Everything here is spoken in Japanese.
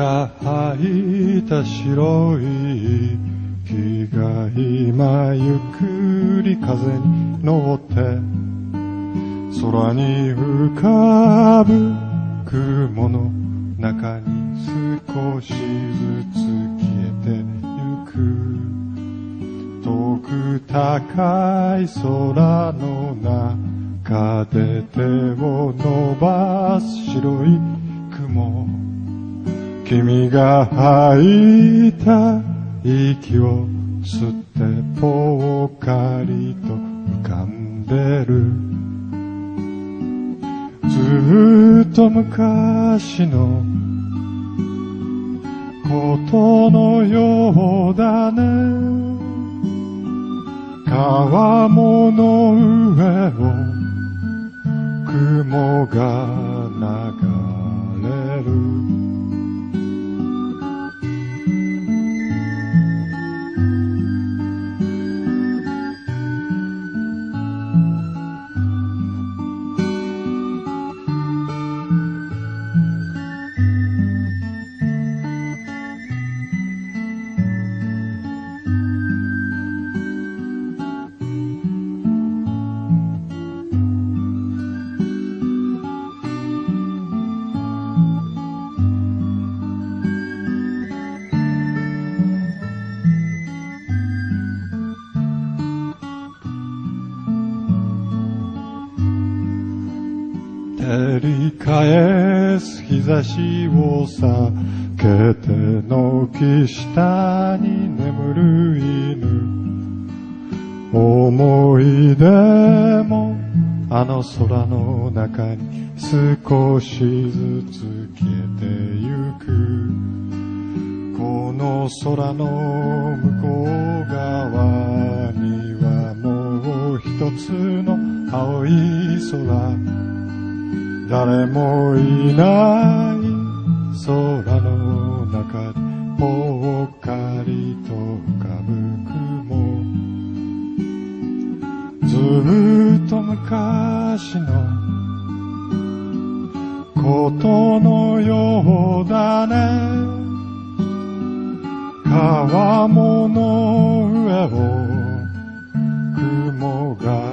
が生いた白い木が今ゆっくり風に乗って空に浮かぶ雲の中に少しずつ消えてゆく。遠く高い空の中で手を伸ばす白い雲、君が吐いた息を吸ってぽっかりと浮かんでる。ずっと昔のことのようだね。川面の上を雲が流れる。照り返す日差しを避けて軒下に眠る犬、思い出もあの空の中に少しずつ消えてゆく。この空の向こう側にはもう一つの青い空、誰もいない空の中でぽっかりと浮かぶ雲、ずっと昔のことのようだね。川面の上を雲が